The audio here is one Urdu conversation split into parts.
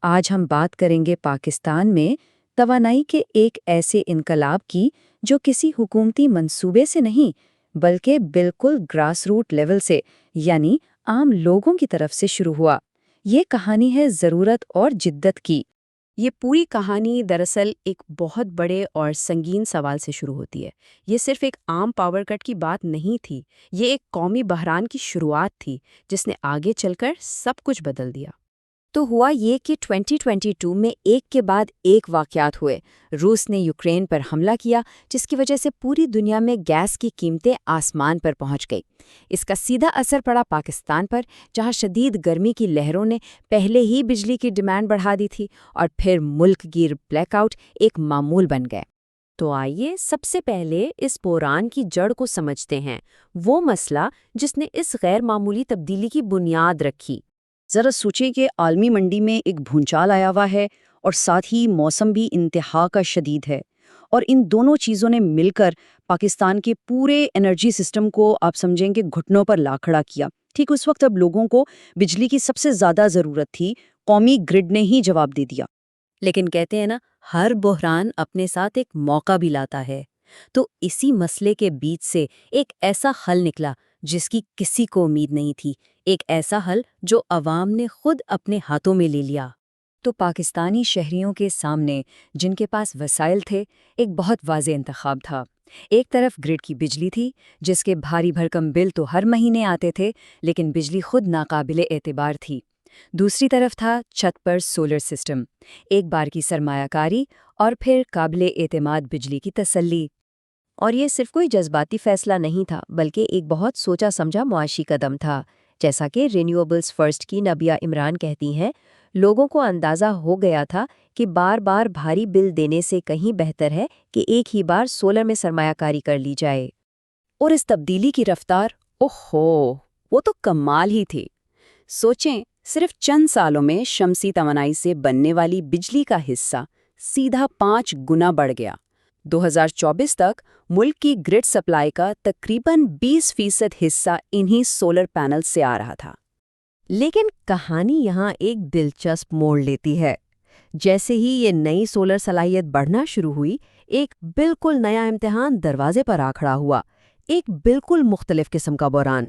آج ہم بات کریں گے پاکستان میں توانائی کے ایک ایسے انقلاب کی جو کسی حکومتی منصوبے سے نہیں بلکہ بالکل گراس روٹ لیول سے یعنی عام لوگوں کی طرف سے شروع ہوا۔ یہ کہانی ہے ضرورت اور جدت کی۔ یہ پوری کہانی دراصل ایک بہت بڑے اور سنگین سوال سے شروع ہوتی ہے۔ یہ صرف ایک عام پاور کٹ کی بات نہیں تھی، یہ ایک قومی بحران کی شروعات تھی جس نے آگے چل کر سب کچھ بدل دیا۔ تو ہوا یہ کہ 2022 میں ایک کے بعد ایک واقعات ہوئے۔ روس نے یوکرین پر حملہ کیا جس کی وجہ سے پوری دنیا میں گیس کی قیمتیں آسمان پر پہنچ گئی۔ اس کا سیدھا اثر پڑا پاکستان پر، جہاں شدید گرمی کی لہروں نے پہلے ہی بجلی کی ڈیمانڈ بڑھا دی تھی اور پھر ملک گیر بلیک آؤٹ ایک معمول بن گئے۔ تو آئیے سب سے پہلے اس بحران کی جڑ کو سمجھتے ہیں، وہ مسئلہ جس نے اس غیر معمولی تبدیلی کی بنیاد رکھی۔ ذرا سوچیں کہ عالمی منڈی میں ایک بھونچال آیا ہوا ہے اور ساتھ ہی موسم بھی انتہا کا شدید ہے، اور ان دونوں چیزوں نے مل کر پاکستان کے پورے انرجی سسٹم کو آپ سمجھیں کہ گھٹنوں پر لا کھڑا کیا۔ ٹھیک اس وقت اب لوگوں کو بجلی کی سب سے زیادہ ضرورت تھی، قومی گرڈ نے ہی جواب دے دیا۔ لیکن کہتے ہیں نا، ہر بحران اپنے ساتھ ایک موقع بھی لاتا ہے۔ تو اسی مسئلے کے بیچ سے ایک ایسا حل نکلا جس کی کسی کو امید نہیں تھی، ایک ایسا حل جو عوام نے خود اپنے ہاتھوں میں لے لیا۔ تو پاکستانی شہریوں کے سامنے، جن کے پاس وسائل تھے، ایک بہت واضح انتخاب تھا۔ ایک طرف گرڈ کی بجلی تھی جس کے بھاری بھرکم بل تو ہر مہینے آتے تھے، لیکن بجلی خود ناقابل اعتبار تھی۔ دوسری طرف تھا چھت پر سولر سسٹم، ایک بار کی سرمایہ کاری اور پھر قابل اعتماد بجلی کی تسلی۔ اور یہ صرف کوئی جذباتی فیصلہ نہیں تھا، بلکہ ایک بہت سوچا سمجھا معاشی قدم تھا۔ جیسا کہ رینیویبلز فرسٹ کی نبیہ عمران کہتی ہیں، لوگوں کو اندازہ ہو گیا تھا کہ بار بار بھاری بل دینے سے کہیں بہتر ہے کہ ایک ہی بار سولر میں سرمایہ کاری کر لی جائے۔ اور اس تبدیلی کی رفتار، وہ تو کمال ہی تھی۔ سوچیں، صرف چند سالوں میں شمسی توانائی سے بننے والی بجلی کا حصہ سیدھا 5 گنا بڑھ گیا۔ 2024 تک ملک کی گرڈ سپلائی کا تقریباً 20% حصہ انہی سولر پینل سے آ رہا تھا۔ لیکن کہانی یہاں ایک دلچسپ موڑ لیتی ہے۔ جیسے ہی یہ نئی سولر صلاحیت بڑھنا شروع ہوئی، ایک بالکل نیا امتحان دروازے پر آ کھڑا ہوا، ایک بالکل مختلف قسم کا بحران۔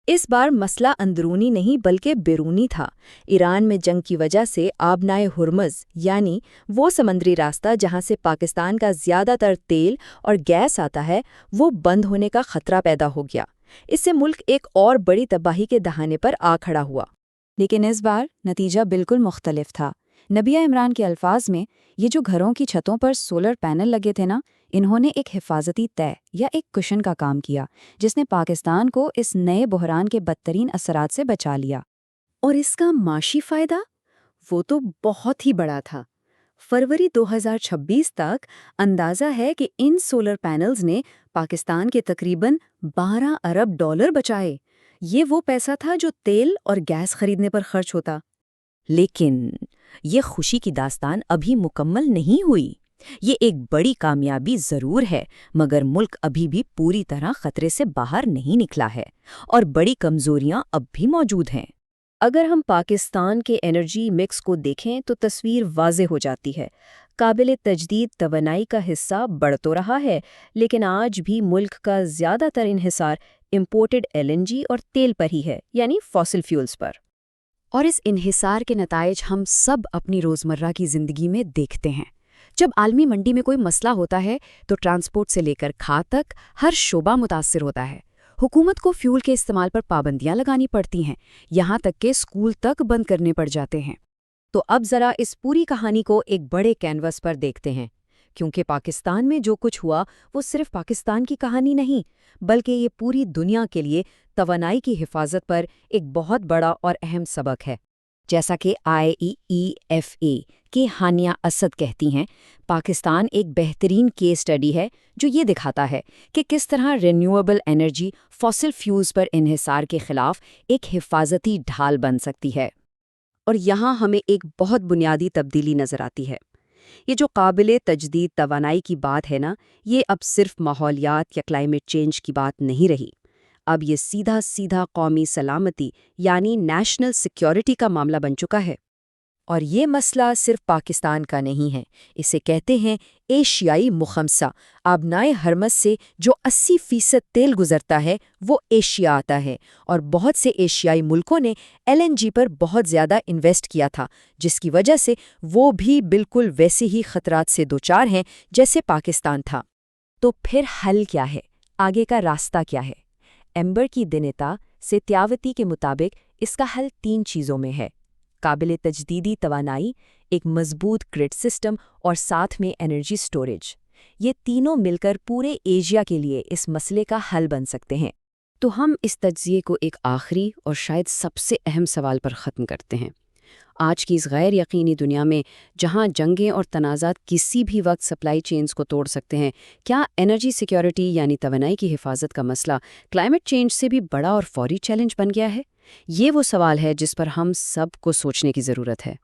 اس بار مسئلہ اندرونی نہیں بلکہ بیرونی تھا۔ ایران میں جنگ کی وجہ سے آبنائے ہرمز یعنی وہ سمندری راستہ جہاں سے پاکستان کا زیادہ تر تیل اور گیس آتا ہے، وہ بند ہونے کا خطرہ پیدا ہو گیا۔ اس سے ملک ایک اور بڑی تباہی کے دہانے پر آ کھڑا ہوا۔ لیکن اس بار نتیجہ بالکل مختلف تھا۔ نبیہ عمران کے الفاظ میں، یہ جو گھروں کی چھتوں پر سولر پینل لگے تھے نا، انہوں نے ایک حفاظتی طے یا ایک کشن کا کام کیا جس نے پاکستان کو اس نئے بحران کے بدترین اثرات سے بچا لیا۔ اور اس کا معاشی فائدہ؟ وہ تو بہت ہی بڑا تھا۔ فروری 2026 تک اندازہ ہے کہ ان سولر پینلز نے پاکستان کے تقریباً 12 ارب ڈالر بچائے۔ یہ وہ پیسہ تھا جو تیل اور گیس خریدنے پر خرچ ہوتا۔ لیکن یہ خوشی کی داستان ابھی مکمل نہیں ہوئی۔ یہ ایک بڑی کامیابی ضرور ہے، مگر ملک ابھی بھی پوری طرح خطرے سے باہر نہیں نکلا ہے، اور بڑی کمزوریاں اب بھی موجود ہیں۔ اگر ہم پاکستان کے انرجی مکس کو دیکھیں تو تصویر واضح ہو جاتی ہے۔ قابل تجدید توانائی کا حصہ بڑھ تو رہا ہے، لیکن آج بھی ملک کا زیادہ تر انحصار امپورٹڈ LNG اور تیل پر ہی ہے، یعنی فاسل فیولز پر۔ اور اس انحصار کے نتائج ہم سب اپنی روزمرہ کی زندگی میں دیکھتے ہیں۔ جب عالمی منڈی میں کوئی مسئلہ ہوتا ہے تو ٹرانسپورٹ سے لے کر کھاد تک ہر شعبہ متاثر ہوتا ہے۔ حکومت کو فیول کے استعمال پر پابندیاں لگانی پڑتی ہیں، یہاں تک کہ اسکول تک بند کرنے پڑ جاتے ہیں۔ تو اب ذرا اس پوری کہانی کو ایک بڑے کینوس پر دیکھتے ہیں، کیونکہ پاکستان میں جو کچھ ہوا وہ صرف پاکستان کی کہانی نہیں، بلکہ یہ پوری دنیا کے لیے توانائی کی حفاظت پر ایک بہت بڑا اور اہم سبق ہے۔ جیسا کہ IEEFA کی ہانیہ اسد کہتی ہیں، پاکستان ایک بہترین کیس اسٹڈی ہے جو یہ دکھاتا ہے کہ کس طرح رینیویبل انرجی فاسل فیولز پر انحصار کے خلاف ایک حفاظتی ڈھال بن سکتی ہے۔ اور یہاں ہمیں ایک بہت بنیادی تبدیلی نظر آتی ہے۔ یہ جو قابل تجدید توانائی کی بات ہے نا، یہ اب صرف ماحولیات یا کلائمیٹ چینج کی بات نہیں رہی۔ اب یہ سیدھا قومی سلامتی یعنی نیشنل سیکیورٹی کا معاملہ بن چکا ہے۔ اور یہ مسئلہ صرف پاکستان کا نہیں ہے، اسے کہتے ہیں ایشیائی مخمصہ۔ آبنائے ہرمز سے جو 80% تیل گزرتا ہے وہ ایشیا آتا ہے، اور بہت سے ایشیائی ملکوں نے LNG پر بہت زیادہ انویسٹ کیا تھا، جس کی وجہ سے وہ بھی بالکل ویسے ہی خطرات سے دوچار ہیں جیسے پاکستان تھا۔ تو پھر حل کیا ہے؟ آگے کا راستہ کیا ہے؟ ایمبر کی دنیتا ستیاوتی کے مطابق اس کا حل 3 چیزوں میں ہے: قابل تجدیدی توانائی، ایک مضبوط گرڈ سسٹم اور ساتھ میں انرجی سٹوریج۔ یہ تینوں مل کر پورے ایشیا کے لیے اس مسئلے کا حل بن سکتے ہیں۔ تو ہم اس تجزیے کو ایک آخری اور شاید سب سے اہم سوال پر ختم کرتے ہیں۔ آج کی اس غیر یقینی دنیا میں جہاں جنگیں اور تنازعات کسی بھی وقت سپلائی چینز کو توڑ سکتے ہیں، کیا انرجی سیکیورٹی یعنی توانائی کی حفاظت کا مسئلہ کلائمیٹ چینج سے بھی بڑا اور فوری چیلنج بن گیا ہے؟ یہ وہ سوال ہے جس پر ہم سب کو سوچنے کی ضرورت ہے۔